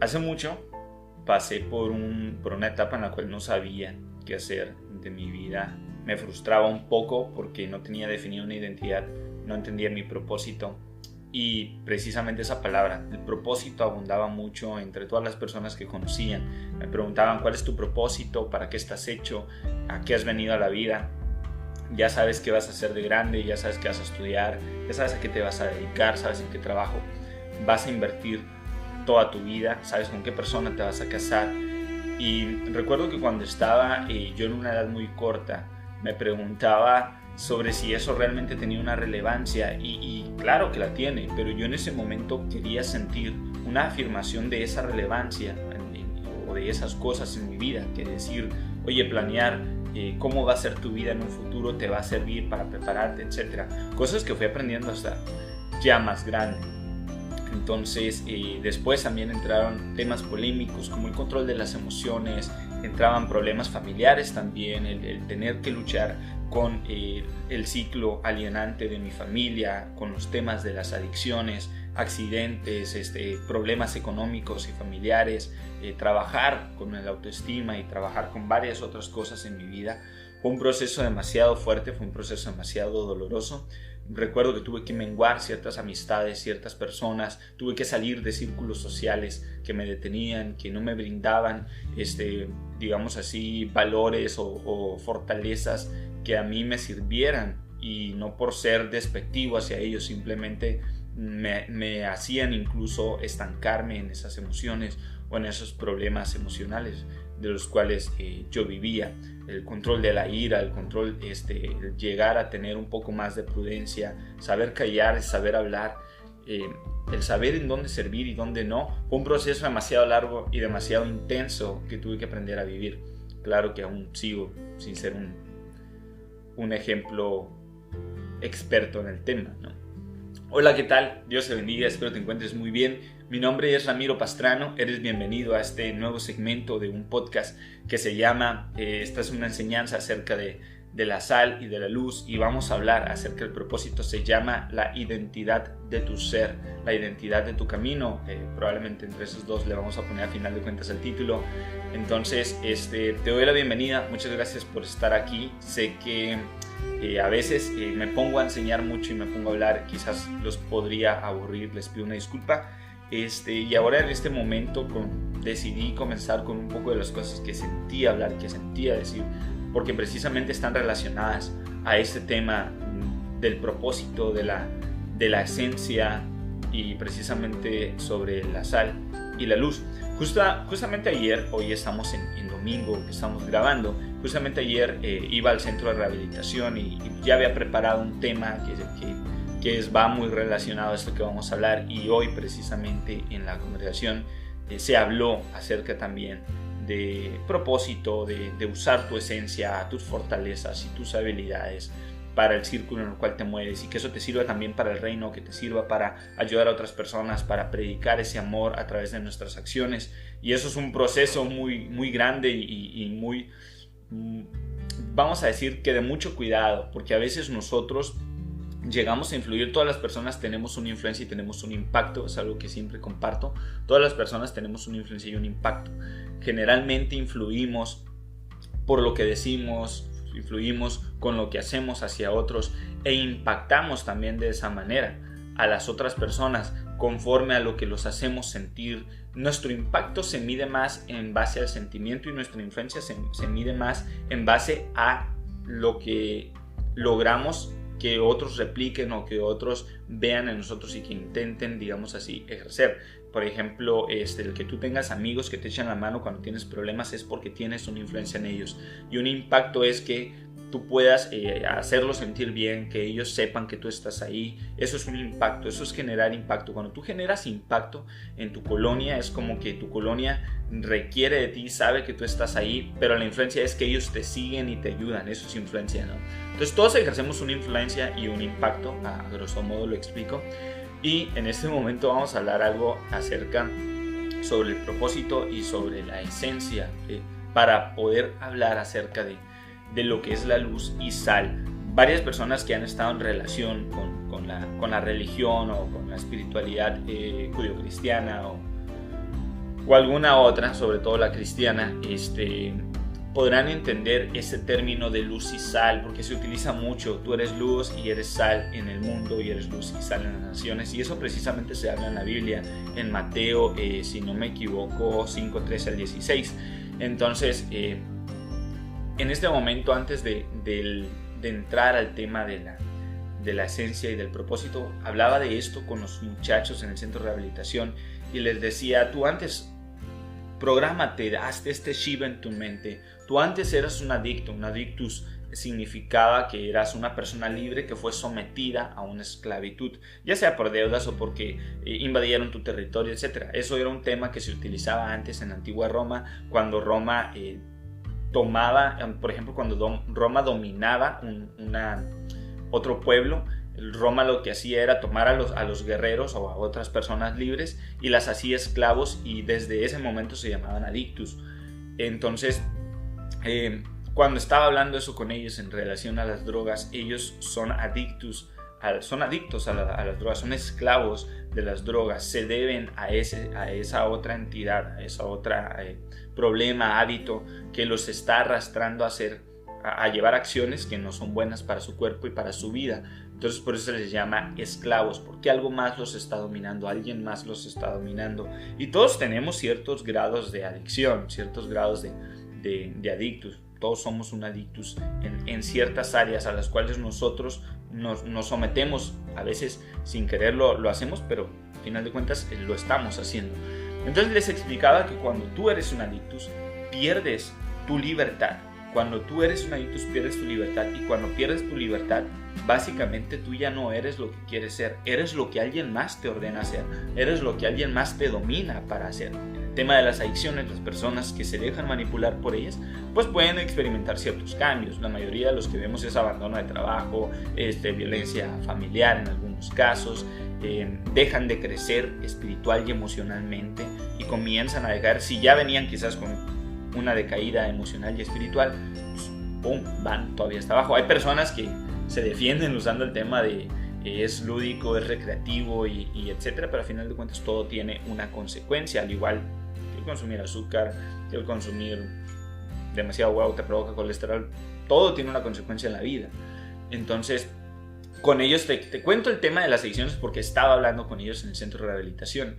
Hace mucho pasé por una etapa en la cual no sabía qué hacer de mi vida. Me frustraba un poco porque no tenía definida una identidad, no entendía mi propósito. Y precisamente esa palabra, el propósito, abundaba mucho entre todas las personas que conocían. Me preguntaban: ¿cuál es tu propósito? ¿Para qué estás hecho? ¿A qué has venido a la vida? Ya sabes qué vas a hacer de grande, ya sabes qué vas a estudiar, ya sabes a qué te vas a dedicar, sabes en qué trabajo vas a invertir toda tu vida, sabes con qué persona te vas a casar. Y recuerdo que cuando estaba yo en una edad muy corta, me preguntaba sobre si eso realmente tenía una relevancia, y claro que la tiene, pero yo en ese momento quería sentir una afirmación de esa relevancia o de esas cosas en mi vida, que decir: oye, planear cómo va a ser tu vida en un futuro te va a servir para prepararte, etcétera. Cosas que fui aprendiendo hasta ya más grande. Entonces después también entraron temas polémicos como el control de las emociones, entraban problemas familiares también, el tener que luchar con el ciclo alienante de mi familia, con los temas de las adicciones, accidentes, problemas económicos y familiares, trabajar con la autoestima y trabajar con varias otras cosas en mi vida. Fue un proceso demasiado fuerte, fue un proceso demasiado doloroso. Recuerdo que tuve que menguar ciertas amistades, ciertas personas, tuve que salir de círculos sociales que me detenían, que no me brindaban, digamos así, valores o fortalezas que a mí me sirvieran, y no por ser despectivo hacia ellos, simplemente me hacían incluso estancarme en esas emociones o en esos problemas emocionales de los cuales yo vivía. El control de la ira, el control, el llegar a tener un poco más de prudencia, saber callar, saber hablar, el saber en dónde servir y dónde no. Fue un proceso demasiado largo y demasiado intenso que tuve que aprender a vivir. Claro que aún sigo sin ser un ejemplo experto en el tema, ¿no? Hola, ¿qué tal? Dios te bendiga, espero te encuentres muy bien. Mi nombre es Ramiro Pastrano, eres bienvenido a este nuevo segmento de un podcast que se llama esta es una enseñanza acerca de la sal y de la luz, y vamos a hablar acerca del propósito. Se llama la identidad de tu ser, la identidad de tu camino. Probablemente entre esos dos le vamos a poner a final de cuentas el título. Entonces te doy la bienvenida, muchas gracias por estar aquí. Sé que a veces me pongo a enseñar mucho y me pongo a hablar, quizás los podría aburrir, les pido una disculpa. Y ahora en este momento decidí comenzar con un poco de las cosas que sentía hablar, que sentía decir, porque precisamente están relacionadas a este tema del propósito, de la esencia, y precisamente sobre la sal y la luz. Justamente ayer, hoy estamos en domingo, que estamos grabando, justamente ayer iba al centro de rehabilitación y ya había preparado un tema que va muy relacionado a esto que vamos a hablar, y hoy precisamente en la congregación se habló acerca también de propósito, de usar tu esencia, tus fortalezas y tus habilidades para el círculo en el cual te mueves, y que eso te sirva también para el reino, que te sirva para ayudar a otras personas, para predicar ese amor a través de nuestras acciones. Y eso es un proceso muy, muy grande y muy, vamos a decir que de mucho cuidado, porque a veces nosotros llegamos a influir. Todas las personas tenemos una influencia y tenemos un impacto, es algo que siempre comparto. Todas las personas tenemos una influencia y un impacto. Generalmente influimos por lo que decimos, influimos con lo que hacemos hacia otros, e impactamos también de esa manera a las otras personas conforme a lo que los hacemos sentir. Nuestro impacto se mide más en base al sentimiento, y nuestra influencia se mide más en base a lo que logramos que otros repliquen o que otros vean en nosotros y que intenten, digamos así, ejercer. Por ejemplo, el que tú tengas amigos que te echan la mano cuando tienes problemas es porque tienes una influencia en ellos, y un impacto es que tú puedas hacerlos sentir bien, que ellos sepan que tú estás ahí. Eso es un impacto, eso es generar impacto. Cuando tú generas impacto en tu colonia, es como que tu colonia requiere de ti, sabe que tú estás ahí, pero la influencia es que ellos te siguen y te ayudan. Eso es influencia, ¿no? Entonces todos ejercemos una influencia y un impacto, a grosso modo lo explico. Y en este momento vamos a hablar algo acerca sobre el propósito y sobre la esencia, para poder hablar acerca de lo que es la luz y sal. Varias personas que han estado en relación con la religión o con la espiritualidad judio-cristiana o alguna otra, sobre todo la cristiana, podrán entender ese término de luz y sal, porque se utiliza mucho. Tú eres luz y eres sal en el mundo, y eres luz y sal en las naciones, y eso precisamente se habla en la Biblia, en Mateo, si no me equivoco, 5:13 al 16. Entonces, en este momento, antes de entrar al tema de la esencia y del propósito, hablaba de esto con los muchachos en el centro de rehabilitación y les decía: tú antes prográmate, hazte este Shiva en tu mente. Tú antes eras un adicto. Un adictus significaba que eras una persona libre que fue sometida a una esclavitud, ya sea por deudas o porque invadieron tu territorio, etc. Eso era un tema que se utilizaba antes en la antigua Roma, cuando Roma tomaba, por ejemplo, cuando Roma dominaba otro pueblo. Roma lo que hacía era tomar a los guerreros o a otras personas libres y las hacía esclavos, y desde ese momento se llamaban adictus. Entonces, cuando estaba hablando eso con ellos en relación a las drogas, ellos son adictos a las drogas, son esclavos de las drogas, se deben a esa otra entidad, a esa otra problema, hábito que los está arrastrando a llevar acciones que no son buenas para su cuerpo y para su vida. Entonces, por eso se les llama esclavos, porque algo más los está dominando, alguien más los está dominando. Y todos tenemos ciertos grados de adicción, ciertos grados de adictus. Todos somos un adictus en ciertas áreas a las cuales nosotros nos sometemos. A veces sin quererlo lo hacemos, pero al final de cuentas lo estamos haciendo. Entonces les explicaba que cuando tú eres un adictus, pierdes tu libertad. Cuando tú eres un adictus, pierdes tu libertad, y cuando pierdes tu libertad, básicamente tú ya no eres lo que quieres ser, eres lo que alguien más te ordena hacer, eres lo que alguien más te domina para hacer. En el tema de las adicciones, las personas que se dejan manipular por ellas, pues pueden experimentar ciertos cambios. La mayoría de los que vemos es abandono de trabajo, violencia familiar en algunos casos, dejan de crecer espiritual y emocionalmente y comienzan a dejar, si ya venían quizás con una decaída emocional y espiritual, pues, ¡pum!, van todavía hasta abajo. Hay personas que se defienden usando el tema de es lúdico, es recreativo y etcétera, pero al final de cuentas todo tiene una consecuencia, al igual que el consumir azúcar, que el consumir demasiado huevo te provoca colesterol. Todo tiene una consecuencia en la vida. Entonces, con ellos te cuento el tema de las adicciones porque estaba hablando con ellos en el centro de rehabilitación.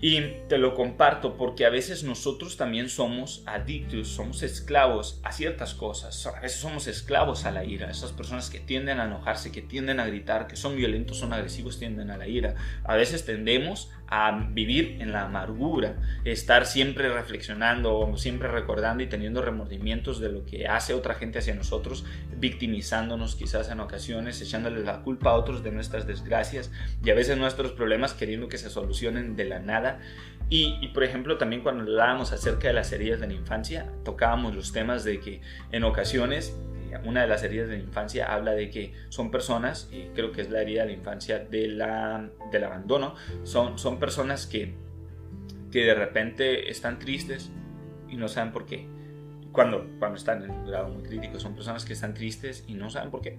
Y te lo comparto porque a veces nosotros también somos adictos, somos esclavos a ciertas cosas. A veces somos esclavos a la ira. Esas personas que tienden a enojarse, que tienden a gritar, que son violentos, son agresivos, tienden a la ira. A veces tendemos a vivir en la amargura, estar siempre reflexionando, siempre recordando y teniendo remordimientos de lo que hace otra gente hacia nosotros, victimizándonos quizás en ocasiones, echándole la culpa a otros de nuestras desgracias y a veces nuestros problemas queriendo que se solucionen de la nada. Y por ejemplo, también cuando hablábamos acerca de las heridas de la infancia, tocábamos los temas de que en ocasiones una de las heridas de la infancia habla de que son personas, y creo que es la herida de la infancia del abandono, son personas que de repente están tristes y no saben por qué. Cuando están en un grado muy crítico, son personas que están tristes y no saben por qué.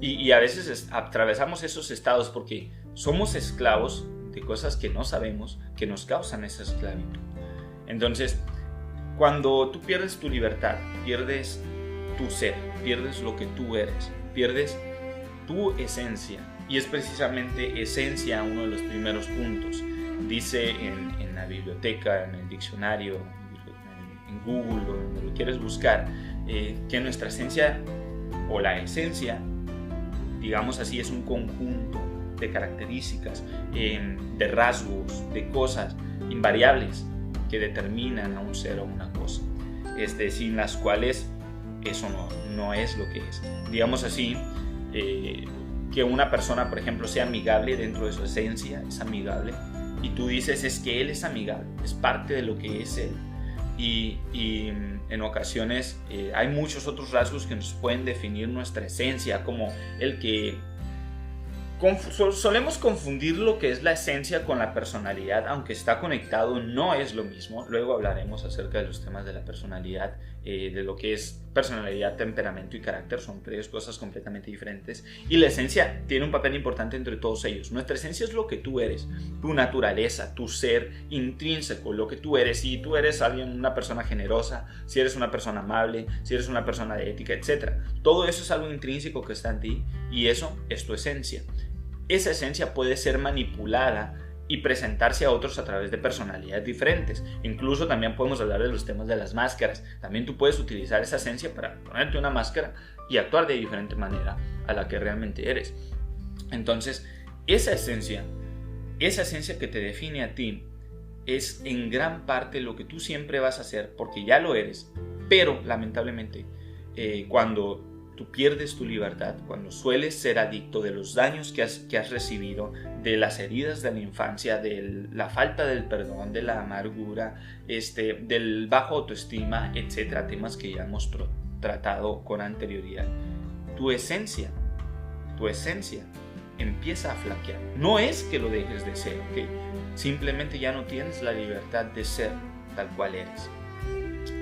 Y a veces atravesamos esos estados porque somos esclavos de cosas que no sabemos que nos causan esa esclavitud. Entonces, cuando tú pierdes tu libertad, pierdes tu ser, pierdes lo que tú eres, pierdes tu esencia, y es precisamente esencia uno de los primeros puntos. Dice en la biblioteca, en el diccionario, en Google o donde lo quieres buscar, que nuestra esencia o la esencia, digamos así, es un conjunto de características, de rasgos, de cosas invariables que determinan a un ser o una cosa, sin las cuales eso no es lo que es. Digamos así, que una persona, por ejemplo, sea amigable dentro de su esencia, es amigable, y tú dices, es que él es amigable, es parte de lo que es él. Y en ocasiones hay muchos otros rasgos que nos pueden definir nuestra esencia, como el que solemos confundir lo que es la esencia con la personalidad, aunque está conectado, no es lo mismo. Luego hablaremos acerca de los temas de la personalidad de lo que es personalidad, temperamento y carácter. Son tres cosas completamente diferentes, y la esencia tiene un papel importante entre todos ellos. Nuestra esencia es lo que tú eres, tu naturaleza, tu ser intrínseco, lo que tú eres. Si tú eres una persona generosa, si eres una persona amable, si eres una persona de ética, etc. Todo eso es algo intrínseco que está en ti, y eso es tu esencia. Esa esencia puede ser manipulada y presentarse a otros a través de personalidades diferentes. Incluso también podemos hablar de los temas de las máscaras. También tú puedes utilizar esa esencia para ponerte una máscara y actuar de diferente manera a la que realmente eres. Entonces, esa esencia que te define a ti es en gran parte lo que tú siempre vas a hacer, porque ya lo eres. Pero lamentablemente, cuando tú pierdes tu libertad, cuando sueles ser adicto de los daños que has recibido, de las heridas de la infancia, de la falta del perdón, de la amargura, del bajo autoestima, etcétera, temas que ya hemos tratado con anterioridad, tu esencia empieza a flaquear. No es que lo dejes de ser, ¿ok? Simplemente ya no tienes la libertad de ser tal cual eres.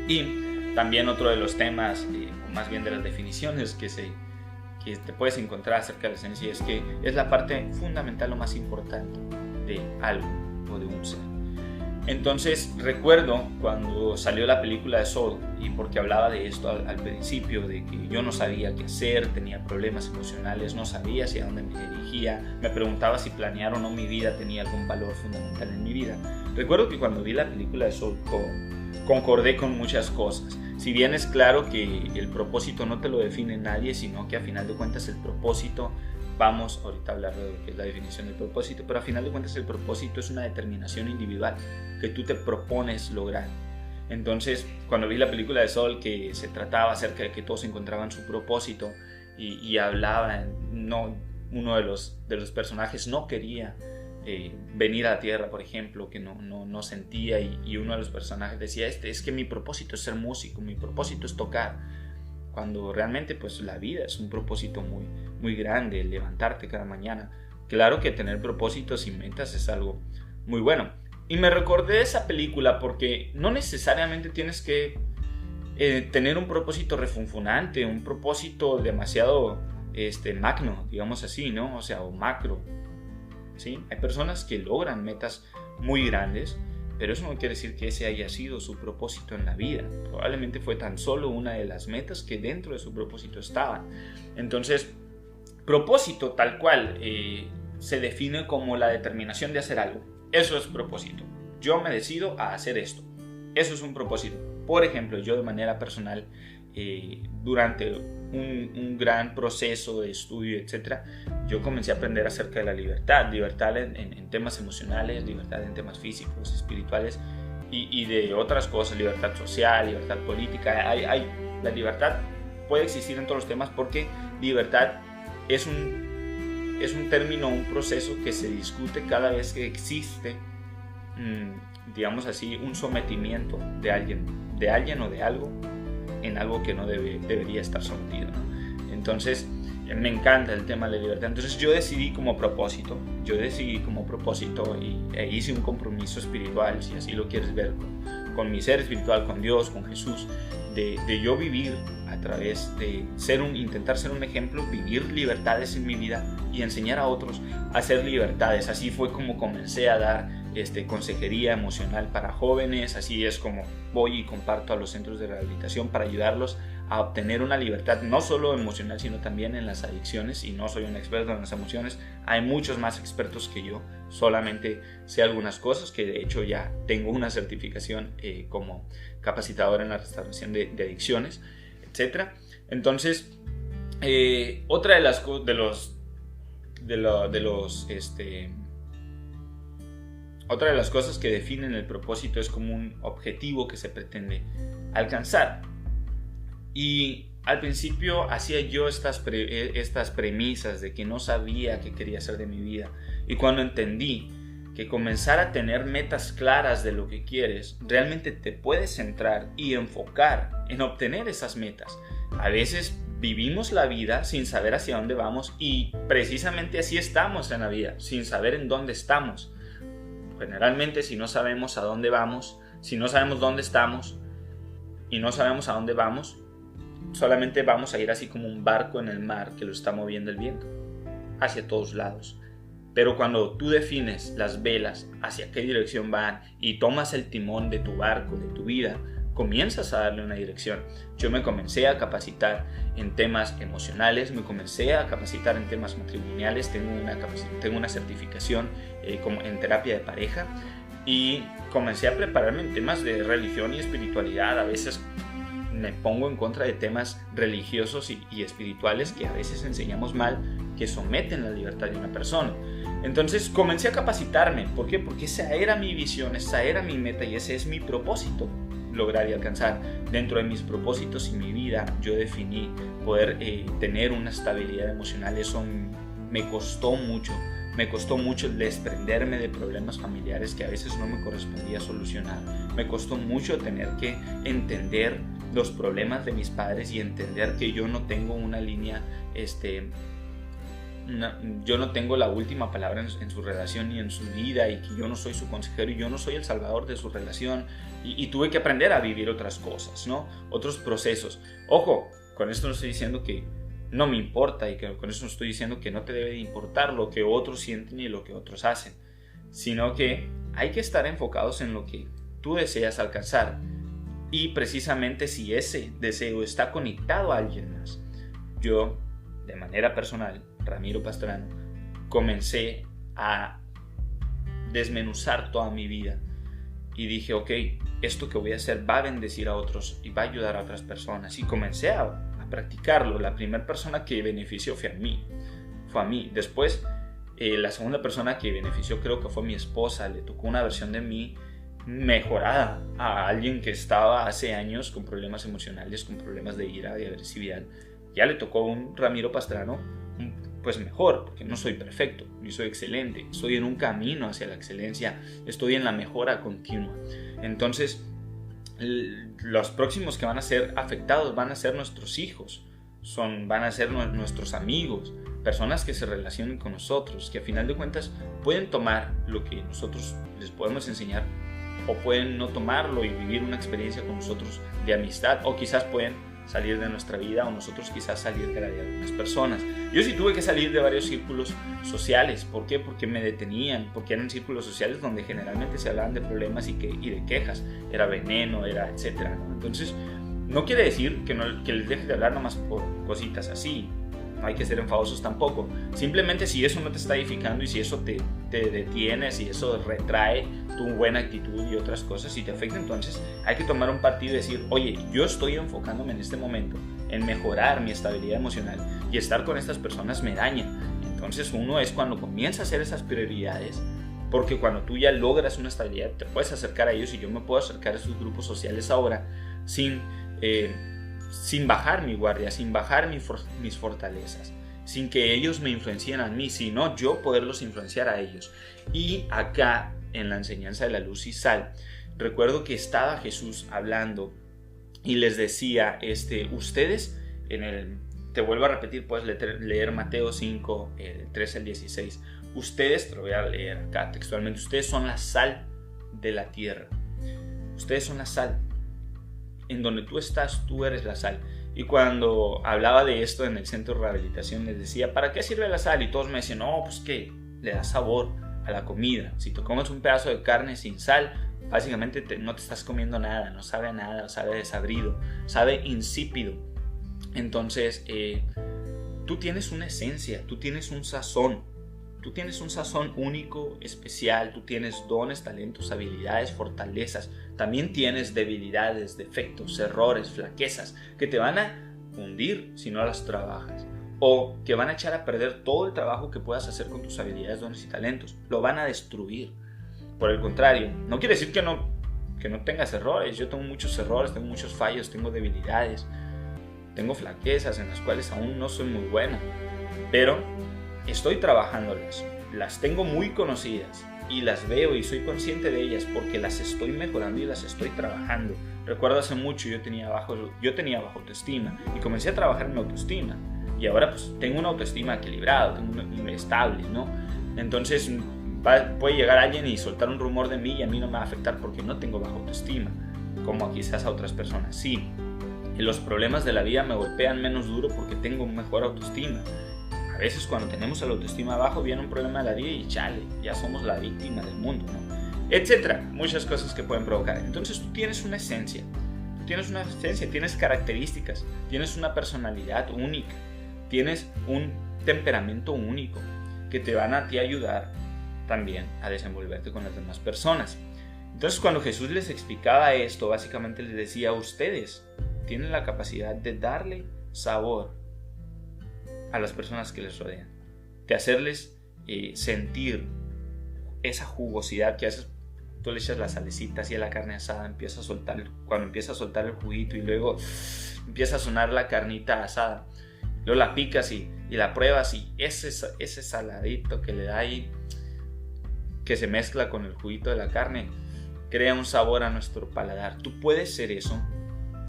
Y también otro de los temas, más bien de las definiciones que te puedes encontrar acerca de la esencia, es que es la parte fundamental, lo más importante de algo o de un ser. Entonces recuerdo cuando salió la película de Soul, y porque hablaba de esto al principio, de que yo no sabía qué hacer, tenía problemas emocionales, no sabía hacia dónde me dirigía, me preguntaba si planear o no mi vida tenía algún valor fundamental en mi vida. Recuerdo que cuando vi la película de Soul concordé con muchas cosas. Si bien es claro que el propósito no te lo define nadie, sino que a final de cuentas el propósito, vamos ahorita a hablar de lo que es la definición del propósito, pero a final de cuentas el propósito es una determinación individual que tú te propones lograr. Entonces, cuando vi la película de Soul, que se trataba acerca de que todos encontraban su propósito y hablaban, uno de los personajes no quería venir a la tierra, por ejemplo, que no sentía, y uno de los personajes decía, es que mi propósito es ser músico, mi propósito es tocar, cuando realmente pues la vida es un propósito muy, muy grande, levantarte cada mañana. Claro que tener propósitos y metas es algo muy bueno, y me recordé de esa película porque no necesariamente tienes que tener un propósito refunfunante, un propósito demasiado magno, digamos así, ¿no? O sea, o macro. ¿Sí? Hay personas que logran metas muy grandes, pero eso no quiere decir que ese haya sido su propósito en la vida. Probablemente fue tan solo una de las metas que dentro de su propósito estaban. Entonces, propósito tal cual se define como la determinación de hacer algo. Eso es propósito. Yo me decido a hacer esto. Eso es un propósito. Por ejemplo, yo de manera personal, durante un gran proceso de estudio, etc., yo comencé a aprender acerca de la libertad en temas emocionales, libertad en temas físicos, espirituales y de otras cosas, libertad social, libertad política. La libertad puede existir en todos los temas, porque libertad es un término, un proceso que se discute cada vez que existe, digamos así, un sometimiento de alguien o de algo en algo que no debería estar sometido, ¿no? Entonces, me encanta el tema de la libertad. Entonces yo decidí como propósito e hice un compromiso espiritual, si así lo quieres ver, con mi ser espiritual, con Dios, con Jesús, de yo vivir a través de intentar ser un ejemplo, vivir libertades en mi vida y enseñar a otros a hacer libertades. Así fue como comencé a dar consejería emocional para jóvenes. Así es como voy y comparto a los centros de rehabilitación para ayudarlos a obtener una libertad no solo emocional, sino también en las adicciones. Y no soy un experto en las emociones, hay muchos más expertos que yo, solamente sé algunas cosas, que de hecho ya tengo una certificación como capacitador en la restauración de adicciones, etc. Entonces, otra otra de las cosas que definen el propósito es como un objetivo que se pretende alcanzar. Y al principio hacía yo estas premisas de que no sabía qué quería hacer de mi vida. Y cuando entendí que comenzar a tener metas claras de lo que quieres, realmente te puedes centrar y enfocar en obtener esas metas. A veces vivimos la vida sin saber hacia dónde vamos, y precisamente así estamos en la vida, sin saber en dónde estamos. Generalmente, si no sabemos a dónde vamos, si no sabemos dónde estamos, y no sabemos a dónde vamos, solamente vamos a ir así como un barco en el mar que lo está moviendo el viento, hacia todos lados. Pero cuando tú defines las velas hacia qué dirección van y tomas el timón de tu barco, de tu vida, comienzas a darle una dirección. Yo me comencé a capacitar en temas emocionales, me comencé a capacitar en temas matrimoniales, tengo una certificación en terapia de pareja, y comencé a prepararme en temas de religión y espiritualidad. A veces me pongo en contra de temas religiosos y espirituales que a veces enseñamos mal, que someten la libertad de una persona. Entonces comencé a capacitarme. ¿Por qué? Porque esa era mi visión, esa era mi meta y ese es mi propósito, lograr y alcanzar. Dentro de mis propósitos y mi vida yo definí poder tener una estabilidad emocional. Eso me costó mucho desprenderme de problemas familiares que a veces no me correspondía solucionar. Me costó mucho tener que entender los problemas de mis padres y entender que yo no tengo una línea, yo no tengo la última palabra en su relación ni en su vida, y que yo no soy su consejero y yo no soy el salvador de su relación, y tuve que aprender a vivir otras cosas, ¿no? Otros procesos. Ojo, con esto no estoy diciendo que no me importa, y que con eso no estoy diciendo que no te debe de importar lo que otros sienten y lo que otros hacen, sino que hay que estar enfocados en lo que tú deseas alcanzar, y precisamente si ese deseo está conectado a alguien más. Yo, de manera personal, Ramiro Pastrano, comencé a desmenuzar toda mi vida y dije, ok, esto que voy a hacer va a bendecir a otros y va a ayudar a otras personas, y comencé a practicarlo. La primera persona que benefició fue a mí. Después, la segunda persona que benefició creo que fue mi esposa. Le tocó una versión de mí mejorada a alguien que estaba hace años con problemas emocionales, con problemas de ira, de agresividad. Ya le tocó un Ramiro Pastrano pues mejor, porque no soy perfecto, ni soy excelente, estoy en un camino hacia la excelencia, estoy en la mejora continua. Entonces, los próximos que van a ser afectados van a ser nuestros hijos, van a ser nuestros amigos, personas que se relacionen con nosotros, que a final de cuentas pueden tomar lo que nosotros les podemos enseñar, o pueden no tomarlo y vivir una experiencia con nosotros de amistad, o quizás pueden salir de nuestra vida, o nosotros quizás salir de la de algunas personas. Yo sí tuve que salir de varios círculos sociales. ¿Por qué? Porque me detenían, porque eran círculos sociales donde generalmente se hablaban de problemas y de quejas, era veneno, era etcétera, ¿no? Entonces, no quiere decir que les dejes de hablar nomás por cositas así. No hay que ser enfadosos tampoco. Simplemente si eso no te está edificando, y si eso te detiene, si eso retrae tu buena actitud y otras cosas, si te afecta, entonces hay que tomar un partido y decir, oye, yo estoy enfocándome en este momento en mejorar mi estabilidad emocional, y estar con estas personas me daña. Entonces uno es cuando comienza a hacer esas prioridades, porque cuando tú ya logras una estabilidad te puedes acercar a ellos, y yo me puedo acercar a esos grupos sociales ahora sin bajar mi guardia, sin bajar mis fortalezas, sin que ellos me influencien a mí, sino yo poderlos influenciar a ellos. Y acá en la enseñanza de la luz y sal, recuerdo que estaba Jesús hablando y les decía, ustedes, te vuelvo a repetir, puedes leer Mateo 5, 13 al 16, ustedes, te lo voy a leer acá textualmente, ustedes son la sal de la tierra, ustedes son la sal. En donde tú estás, tú eres la sal. Y cuando hablaba de esto en el centro de rehabilitación, les decía, ¿para qué sirve la sal? Y todos me decían, no, pues que le da sabor a la comida. Si tú comes un pedazo de carne sin sal, básicamente no te estás comiendo nada, no sabe a nada, sabe desabrido, sabe insípido. Entonces, tú tienes una esencia, tú tienes un sazón. Tú tienes un sazón único, especial, tú tienes dones, talentos, habilidades, fortalezas. También tienes debilidades, defectos, errores, flaquezas que te van a hundir si no las trabajas, o que van a echar a perder todo el trabajo que puedas hacer con tus habilidades, dones y talentos. Lo van a destruir. Por el contrario, no quiere decir que no tengas errores. Yo tengo muchos errores, tengo muchos fallos, tengo debilidades, tengo flaquezas en las cuales aún no soy muy bueno, pero estoy trabajándolas, las tengo muy conocidas y las veo y soy consciente de ellas porque las estoy mejorando y las estoy trabajando. Recuerdo hace mucho yo tenía baja autoestima y comencé a trabajar en mi autoestima, y ahora pues tengo una autoestima equilibrada, tengo una estable, ¿no? Entonces puede llegar alguien y soltar un rumor de mí y a mí no me va a afectar porque no tengo baja autoestima. como quizás a otras personas. Sí, los problemas de la vida me golpean menos duro porque tengo mejor autoestima. A veces cuando tenemos la autoestima bajo viene un problema de la vida y chale, ya somos la víctima del mundo, ¿no? Etcétera, muchas cosas que pueden provocar. Entonces tú tienes una esencia, tienes características, tienes una personalidad única, tienes un temperamento único que te van a ti ayudar también a desenvolverte con las demás personas. Entonces cuando Jesús les explicaba esto, básicamente les decía: ustedes tienen la capacidad de darle sabor a las personas que les rodean, de hacerles sentir esa jugosidad que haces. Tú le echas las salecitas y a la carne asada cuando empieza a soltar el juguito y luego empieza a sonar la carnita asada, luego la picas y la pruebas y ese saladito que le da ahí, que se mezcla con el juguito de la carne, crea un sabor a nuestro paladar. Tú puedes ser eso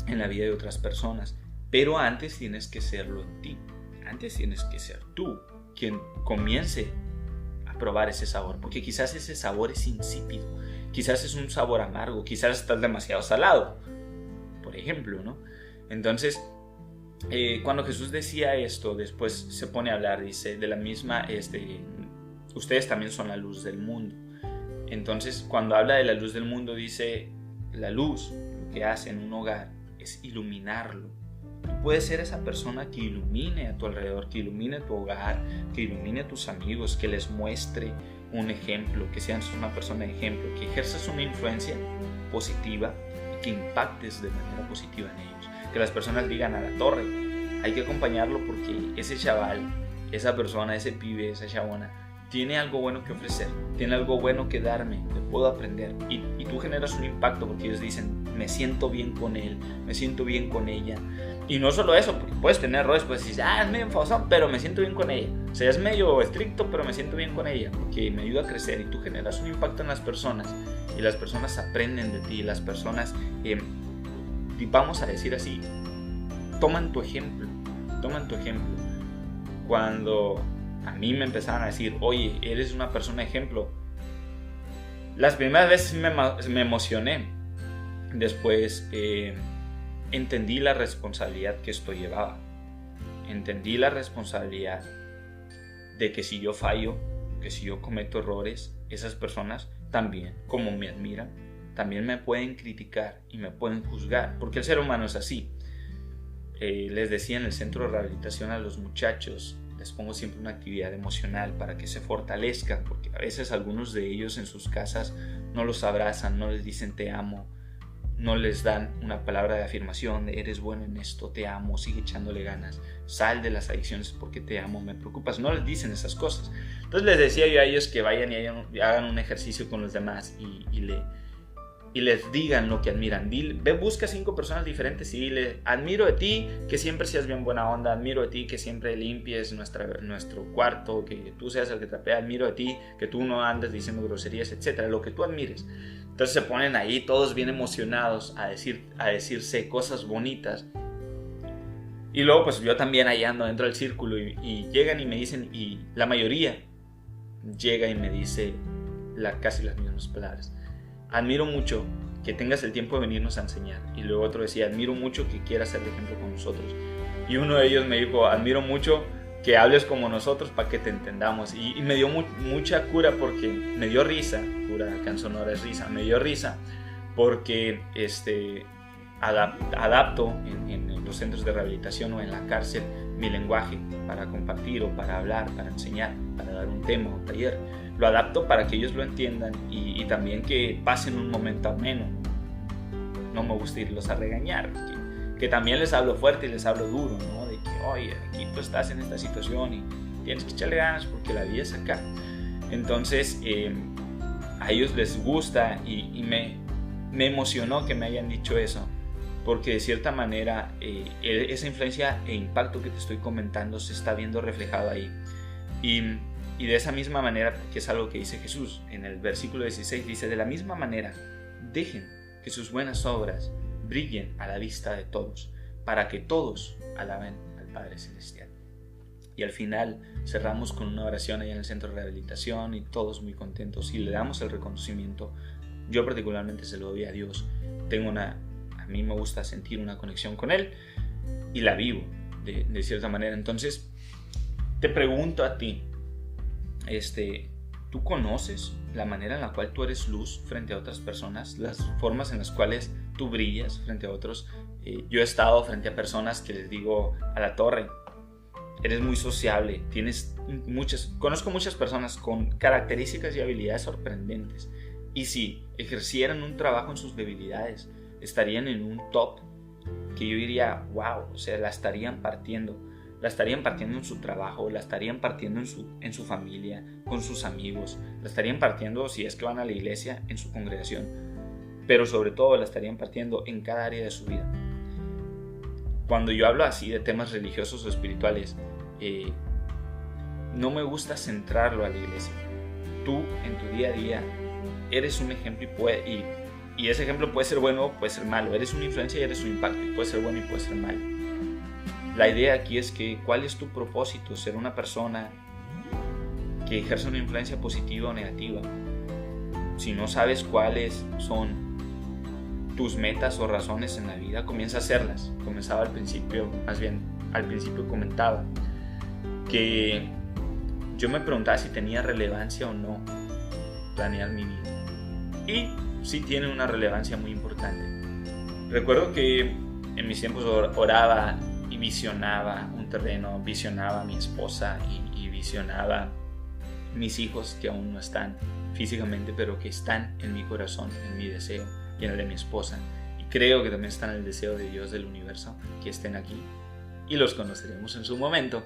en la vida de otras personas, pero antes tienes que serlo en ti. Antes tienes que ser tú quien comience a probar ese sabor, porque quizás ese sabor es insípido, quizás es un sabor amargo, quizás estás demasiado salado, por ejemplo, ¿no? Entonces, cuando Jesús decía esto, después se pone a hablar, dice, de la misma, ustedes también son la luz del mundo. Entonces, cuando habla de la luz del mundo, dice, la luz, lo que hace en un hogar es iluminarlo. Tú puedes ser esa persona que ilumine a tu alrededor, que ilumine tu hogar, que ilumine a tus amigos, que les muestre un ejemplo, que seas una persona de ejemplo, que ejerzas una influencia positiva y que impactes de manera positiva en ellos. Que las personas digan: a la torre, hay que acompañarlo porque ese chaval, esa persona, ese pibe, esa chabona, tiene algo bueno que ofrecer, tiene algo bueno que darme, que puedo aprender. Y tú generas un impacto porque ellos dicen: me siento bien con él, me siento bien con ella. Y no solo eso, porque puedes tener errores, puedes decir: es medio enfadosón, pero me siento bien con ella. O sea, es medio estricto, pero me siento bien con ella, porque me ayuda a crecer. Y tú generas un impacto en las personas, y las personas aprenden de ti, las personas, vamos a decir así, toman tu ejemplo. Cuando a mí me empezaron a decir: oye, eres una persona de ejemplo, las primeras veces me emocioné. Después entendí la responsabilidad que esto llevaba. Entendí la responsabilidad de que si yo fallo, que si yo cometo errores, esas personas también, como me admiran, también me pueden criticar y me pueden juzgar, porque el ser humano es así. Les decía en el centro de rehabilitación a los muchachos, les pongo siempre una actividad emocional para que se fortalezcan, porque a veces algunos de ellos en sus casas no los abrazan, no les dicen te amo, no les dan una palabra de afirmación de eres bueno en esto, te amo, sigue echándole ganas, sal de las adicciones porque te amo, me preocupas. No les dicen esas cosas. Entonces les decía yo a ellos que vayan y hagan un ejercicio con los demás y les digan lo que admiran. Busca 5 personas diferentes y dile: admiro de ti que siempre seas bien buena onda, admiro de ti que siempre limpies nuestro cuarto, que tú seas el que trapea, admiro de ti que tú no andes diciendo groserías, etcétera, lo que tú admires. Entonces se ponen ahí todos bien emocionados a decirse cosas bonitas. Y luego pues yo también ahí ando dentro del círculo y llegan y me dicen, y la mayoría llega y me dice casi las mismas palabras: admiro mucho que tengas el tiempo de venirnos a enseñar. Y luego otro decía: admiro mucho que quieras ser de ejemplo con nosotros. Y uno de ellos me dijo: admiro mucho que hables como nosotros para que te entendamos. Y me dio mucha cura, porque me dio risa. Cura acá en Sonora es risa. Me dio risa porque adapto en los centros de rehabilitación o en la cárcel mi lenguaje para compartir o para hablar, para enseñar, para dar un tema o taller. Lo adapto para que ellos lo entiendan y también que pasen un momento ameno. No me gusta irlos a regañar, que también les hablo fuerte y les hablo duro, ¿no? De que, oye, aquí tú estás en esta situación y tienes que echarle ganas porque la vida es acá. Entonces a ellos les gusta y me emocionó que me hayan dicho eso, porque de cierta manera esa influencia e impacto que te estoy comentando se está viendo reflejado ahí. Y de esa misma manera, que es algo que dice Jesús en el versículo 16, dice: de la misma manera, dejen que sus buenas obras brillen a la vista de todos, para que todos alaben al Padre Celestial. Y al final cerramos con una oración allá en el centro de rehabilitación y todos muy contentos y le damos el reconocimiento Yo particularmente se lo doy a Dios. A mí me gusta sentir una conexión con Él y la vivo de cierta manera. Entonces, te pregunto a ti, ¿tú conoces la manera en la cual tú eres luz frente a otras personas? Las formas en las cuales tú brillas frente a otros. Yo he estado frente a personas que les digo a la torre, eres muy sociable, conozco muchas personas con características y habilidades sorprendentes, y si ejercieran un trabajo en sus debilidades, estarían en un top que yo diría, wow, o sea, la estarían partiendo en su trabajo, la estarían partiendo en su familia, con sus amigos, la estarían partiendo, si es que van a la iglesia, en su congregación, pero sobre todo la estarían partiendo en cada área de su vida. Cuando yo hablo así de temas religiosos o espirituales, no me gusta centrarlo a la iglesia. Tú en tu día a día eres un ejemplo y ese ejemplo puede ser bueno o puede ser malo. Eres una influencia y eres un impacto, y puede ser bueno y puede ser malo. La idea aquí es que ¿cuál es tu propósito? Ser una persona que ejerce una influencia positiva o negativa. Si no sabes cuáles son tus metas o razones en la vida, comienza a hacerlas. Al principio comentaba que yo me preguntaba si tenía relevancia o no planear mi vida. Y sí tiene una relevancia muy importante. Recuerdo que en mis tiempos oraba y visionaba un terreno, visionaba a mi esposa y visionaba mis hijos que aún no están físicamente, pero que están en mi corazón, en mi deseo y en el de mi esposa. Y creo que también están en el deseo de Dios del universo, que estén aquí. Y los conoceremos en su momento.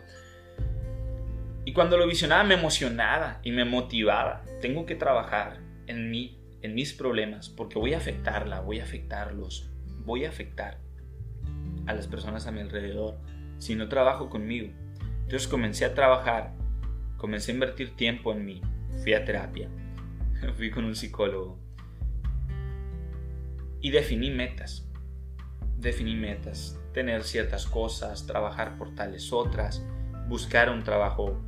Y cuando lo visionaba me emocionaba y me motivaba. Tengo que trabajar en mis problemas, porque voy a afectarlos, voy a afectar a las personas a mi alrededor si no trabajo conmigo. Entonces comencé a trabajar, comencé a invertir tiempo en mí, fui a terapia, fui con un psicólogo y definí metas, tener ciertas cosas, trabajar por tales otras, buscar un trabajo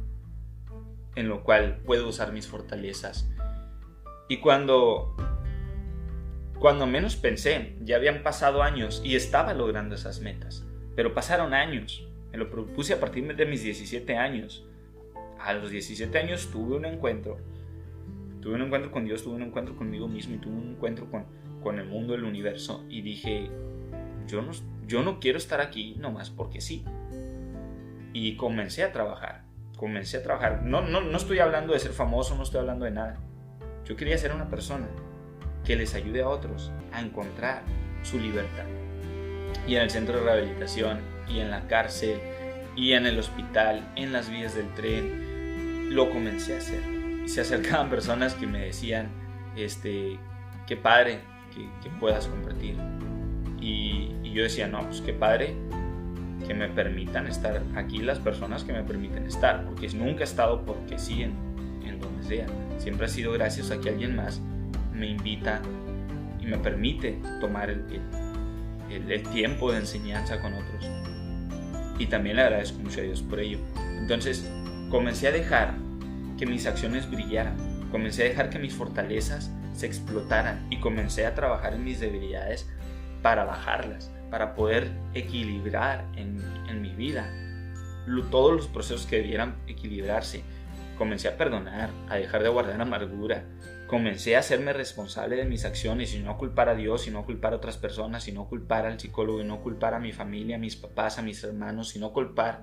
en lo cual puedo usar mis fortalezas. Y cuando menos pensé, ya habían pasado años y estaba logrando esas metas. Pero pasaron años. Me lo propuse a partir de mis 17 años. A los 17 años tuve un encuentro con Dios, tuve un encuentro conmigo mismo y tuve un encuentro con el mundo, el universo. Y dije, yo no quiero estar aquí nomás porque sí. Y comencé a trabajar. No estoy hablando de ser famoso, no estoy hablando de nada. Yo quería ser una persona que les ayude a otros a encontrar su libertad. Y en el centro de rehabilitación, y en la cárcel, y en el hospital, en las vías del tren, lo comencé a hacer. Y se acercaban personas que me decían, qué padre que puedas compartir. Y yo decía, no, pues qué padre que me permitan estar aquí las personas que me permiten estar, porque nunca he estado porque sí en donde sea. Siempre ha sido gracias a que alguien más me invita y me permite tomar el tiempo de enseñanza con otros. Y también le agradezco mucho a Dios por ello. Entonces comencé a dejar que mis acciones brillaran, comencé a dejar que mis fortalezas se explotaran y comencé a trabajar en mis debilidades para bajarlas, para poder equilibrar en mi vida todos los procesos que debieran equilibrarse. Comencé a perdonar, a dejar de guardar amargura. Comencé a hacerme responsable de mis acciones y no culpar a Dios, y no culpar a otras personas, y no culpar al psicólogo, y no culpar a mi familia, a mis papás, a mis hermanos, y no culpar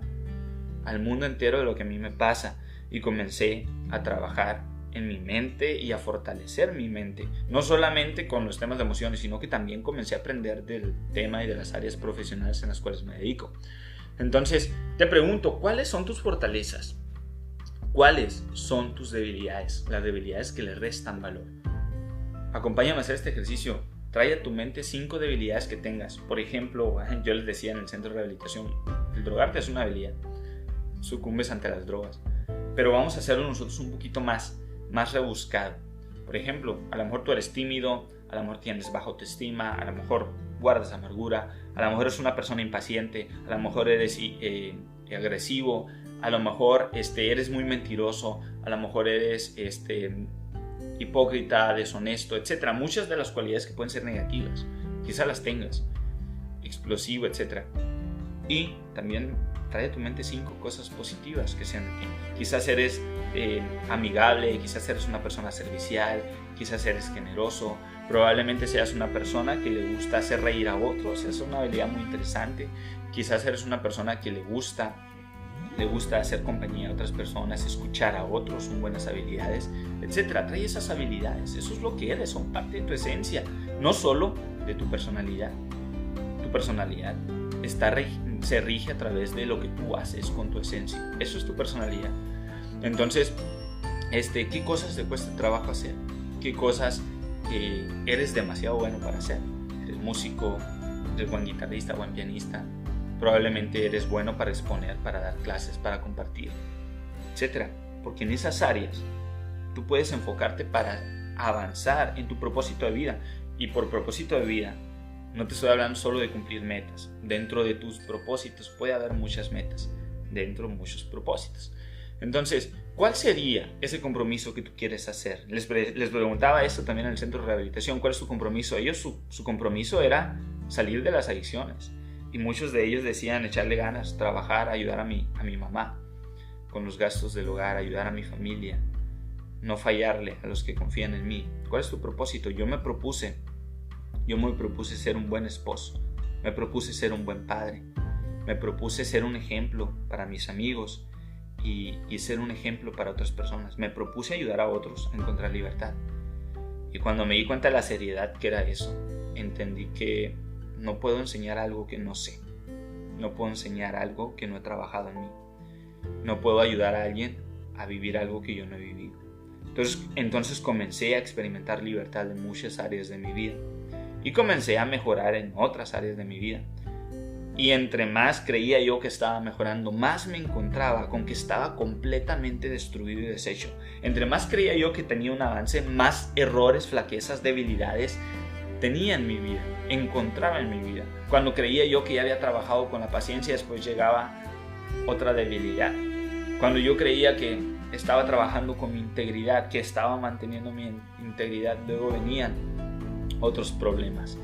al mundo entero de lo que a mí me pasa. Y comencé a trabajar en mi mente y a fortalecer mi mente, no solamente con los temas de emociones, sino que también comencé a aprender del tema y de las áreas profesionales en las cuales me dedico. Entonces, te pregunto, ¿cuáles son tus fortalezas? ¿Cuáles son tus debilidades? Las debilidades que le restan valor. Acompáñame a hacer este ejercicio. Trae a tu mente 5 debilidades que tengas. Por ejemplo, yo les decía en el centro de rehabilitación, el drogarte es una debilidad. Sucumbes ante las drogas. Pero vamos a hacerlo nosotros un poquito más rebuscado. Por ejemplo, a lo mejor tú eres tímido, a lo mejor tienes baja autoestima, a lo mejor guardas amargura, a lo mejor eres una persona impaciente, a lo mejor eres agresivo, a lo mejor eres muy mentiroso, a lo mejor eres hipócrita, deshonesto, etc. Muchas de las cualidades que pueden ser negativas, quizá las tengas, explosivo, etc. Y también trae a tu mente 5 cosas positivas que sean de ti. Quizás eres amigable, quizás eres una persona servicial, quizás eres generoso, probablemente seas una persona que le gusta hacer reír a otros, es una habilidad muy interesante. Quizás eres una persona que le gusta hacer compañía a otras personas, escuchar a otros, son buenas habilidades, etc. Trae esas habilidades, eso es lo que eres, son parte de tu esencia, no solo de tu personalidad. Tu personalidad se rige a través de lo que tú haces con tu esencia, eso es tu personalidad. Entonces, ¿qué cosas te cuesta trabajo hacer? ¿Qué cosas eres demasiado bueno para hacer? ¿Eres músico? ¿Eres buen guitarrista, buen pianista? Probablemente eres bueno para exponer, para dar clases, para compartir, etc. Porque en esas áreas tú puedes enfocarte para avanzar en tu propósito de vida. Y por propósito de vida, no te estoy hablando solo de cumplir metas. Dentro de tus propósitos puede haber muchas metas, dentro de muchos propósitos. Entonces, ¿cuál sería ese compromiso que tú quieres hacer? Les preguntaba esto también en el centro de rehabilitación. ¿Cuál es tu compromiso? Ellos, su compromiso era salir de las adicciones. Y muchos de ellos decían echarle ganas, trabajar, ayudar a mi mamá con los gastos del hogar, ayudar a mi familia, no fallarle a los que confían en mí. ¿Cuál es tu propósito? Yo me propuse ser un buen esposo, me propuse ser un buen padre, me propuse ser un ejemplo para mis amigos y ser un ejemplo para otras personas. Me propuse ayudar a otros a encontrar libertad. Y cuando me di cuenta de la seriedad que era eso, entendí que no puedo enseñar algo que no sé. No puedo enseñar algo que no he trabajado en mí. No puedo ayudar a alguien a vivir algo que yo no he vivido. Entonces comencé a experimentar libertad en muchas áreas de mi vida. Y comencé a mejorar en otras áreas de mi vida. Y entre más creía yo que estaba mejorando, más me encontraba con que estaba completamente destruido y deshecho. Entre más creía yo que tenía un avance, más errores, flaquezas, debilidades tenía en mi vida, encontraba en mi vida. Cuando creía yo que ya había trabajado con la paciencia, después llegaba otra debilidad. Cuando yo creía que estaba trabajando con mi integridad, que estaba manteniendo mi integridad, luego venían otros problemas.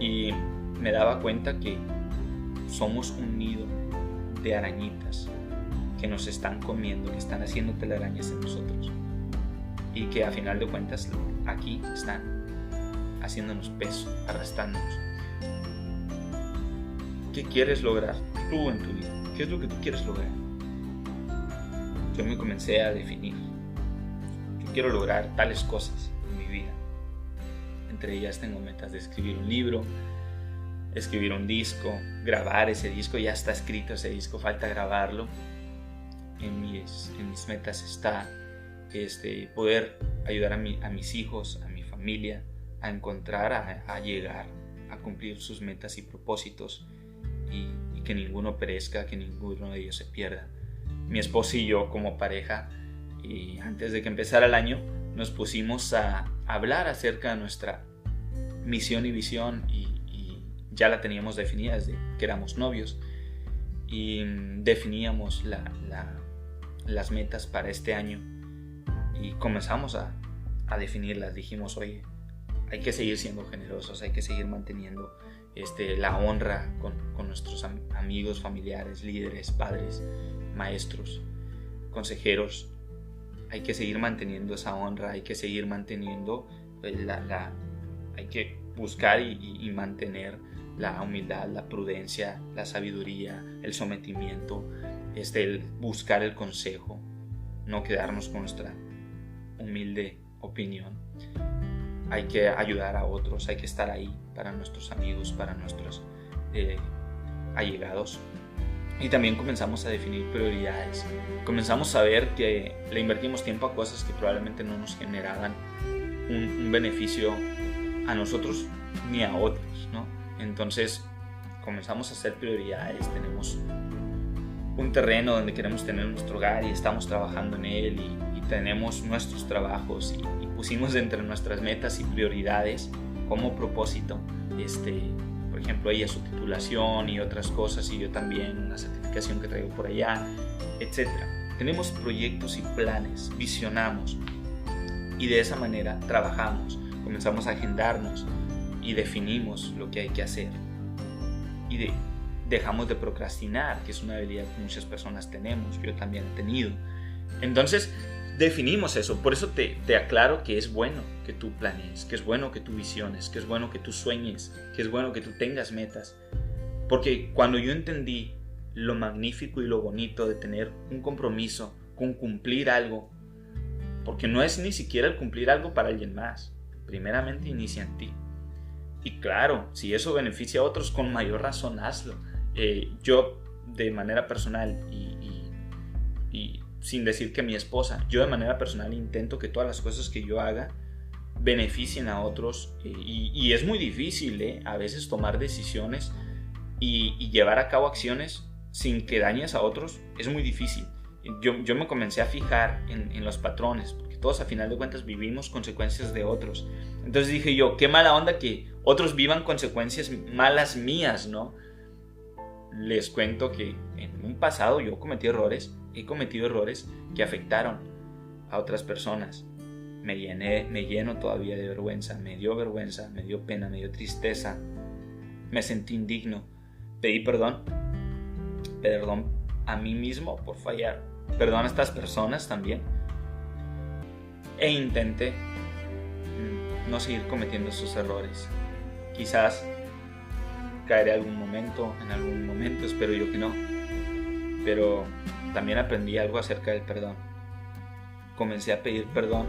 Y me daba cuenta que somos un nido de arañitas que nos están comiendo, que están haciendo telarañas en nosotros. Y que a final de cuentas aquí están haciéndonos peso, arrastrándonos. ¿Qué quieres lograr tú en tu vida? ¿Qué es lo que tú quieres lograr? Yo me comencé a definir. Yo quiero lograr tales cosas en mi vida. Entre ellas tengo metas de escribir un libro, escribir un disco, grabar ese disco. Ya está escrito ese disco, falta grabarlo. En mis metas está poder ayudar a mis hijos, a mi familia, a encontrar, a llegar, a cumplir sus metas y propósitos y que ninguno perezca, que ninguno de ellos se pierda. Mi esposa y yo como pareja, y antes de que empezara el año, nos pusimos a hablar acerca de nuestra misión y visión y ya la teníamos definida desde que éramos novios y definíamos las metas para este año y comenzamos a definirlas. Dijimos, oye, hay que seguir siendo generosos, hay que seguir manteniendo la honra con nuestros amigos, familiares, líderes, padres, maestros, consejeros. Hay que seguir manteniendo esa honra, hay que seguir manteniendo hay que buscar y mantener la humildad, la prudencia, la sabiduría, el sometimiento, el buscar el consejo, no quedarnos con nuestra humilde opinión. Hay que ayudar a otros, hay que estar ahí para nuestros amigos, para nuestros allegados. Y también comenzamos a definir prioridades. Comenzamos a ver que le invertimos tiempo a cosas que probablemente no nos generaban un beneficio a nosotros ni a otros, ¿no? Entonces comenzamos a hacer prioridades. Tenemos un terreno donde queremos tener nuestro hogar y estamos trabajando en él y tenemos nuestros trabajos y pusimos entre nuestras metas y prioridades como propósito por ejemplo, ella su titulación y otras cosas, y yo también una certificación que traigo por allá, etc. Tenemos proyectos y planes, visionamos. Y de esa manera trabajamos, comenzamos a agendarnos y definimos lo que hay que hacer. Y dejamos de procrastinar, que es una habilidad que muchas personas tenemos, yo también he tenido. Entonces definimos eso. Por eso te aclaro que es bueno que tú planees, que es bueno que tú visiones, que es bueno que tú sueñes, que es bueno que tú tengas metas. Porque cuando yo entendí lo magnífico y lo bonito de tener un compromiso con cumplir algo, porque no es ni siquiera el cumplir algo para alguien más, primeramente inicia en ti. Y claro, si eso beneficia a otros, con mayor razón hazlo. Yo de manera personal y sin decir que mi esposa, yo de manera personal intento que todas las cosas que yo haga beneficien a otros, y es muy difícil a veces tomar decisiones y llevar a cabo acciones sin que dañes a otros. Es muy difícil. Yo me comencé a fijar en los patrones, porque todos a final de cuentas vivimos consecuencias de otros. Entonces dije yo, qué mala onda que otros vivan consecuencias malas mías, ¿no? Les cuento que en un pasado yo he cometido errores que afectaron a otras personas. Me lleno todavía de vergüenza, me dio pena, me dio tristeza, me sentí indigno. Pedí perdón a mí mismo por fallar, perdón a estas personas también, e intenté no seguir cometiendo esos errores. Quizás caeré en algún momento, espero yo que no, pero también aprendí algo acerca del perdón. Comencé a pedir perdón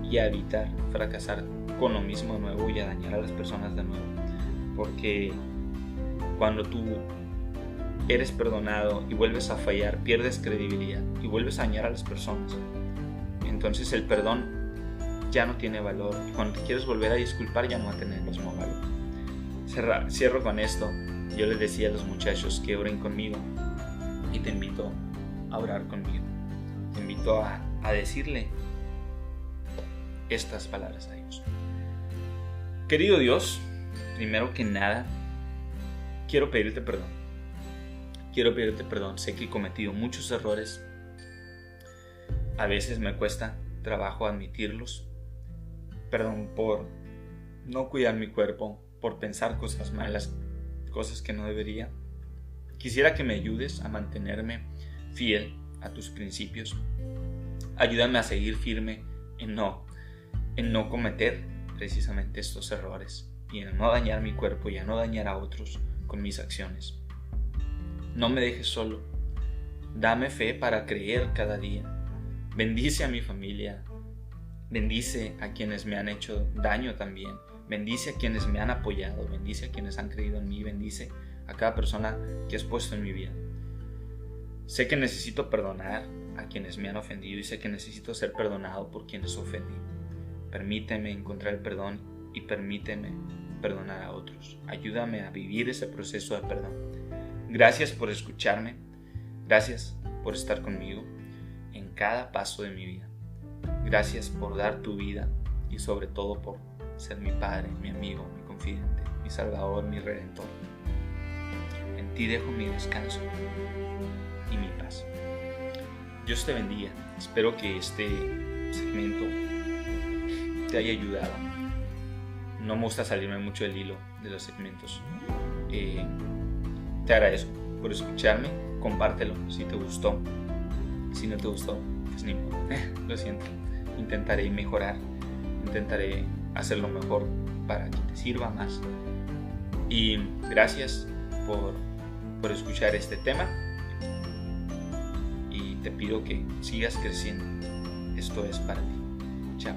y a evitar fracasar con lo mismo de nuevo y a dañar a las personas de nuevo, porque cuando tú eres perdonado y vuelves a fallar, pierdes credibilidad y vuelves a dañar a las personas. Entonces el perdón ya no tiene valor, y cuando te quieres volver a disculpar ya no va a tener el mismo valor. Cierro con esto. Yo les decía a los muchachos que oren conmigo, y te invito a orar conmigo. Te invito a decirle estas palabras a Dios. Querido Dios, primero que nada quiero pedirte perdón. Sé que he cometido muchos errores. A veces me cuesta trabajo admitirlos. Perdón por no cuidar mi cuerpo, por pensar cosas malas, cosas que no debería. Quisiera que me ayudes a mantenerme fiel a tus principios. Ayúdame a seguir firme en no cometer precisamente estos errores, y en no dañar mi cuerpo y a no dañar a otros con mis acciones. No me dejes solo. Dame fe para creer cada día. Bendice a mi familia. Bendice a quienes me han hecho daño también. Bendice a quienes me han apoyado. Bendice a quienes han creído en mí. Bendice a cada persona que has puesto en mi vida. Sé que necesito perdonar a quienes me han ofendido, y sé que necesito ser perdonado por quienes ofendí. Permíteme encontrar el perdón y permíteme perdonar a otros. Ayúdame a vivir ese proceso de perdón. Gracias por escucharme. Gracias por estar conmigo en cada paso de mi vida. Gracias por dar tu vida, y sobre todo por ser mi Padre, mi amigo, mi confidente, mi Salvador, mi Redentor. En ti dejo mi descanso y mi paz. Dios te bendiga. Espero que este segmento te haya ayudado. No me gusta salirme mucho del hilo de los segmentos. Te agradezco por escucharme. Compártelo si te gustó. Si no te gustó, pues ni modo. Lo siento. Intentaré mejorar. Intentaré hacerlo mejor para que te sirva más. Y gracias por escuchar este tema. Y te pido que sigas creciendo. Esto es para ti. Chao.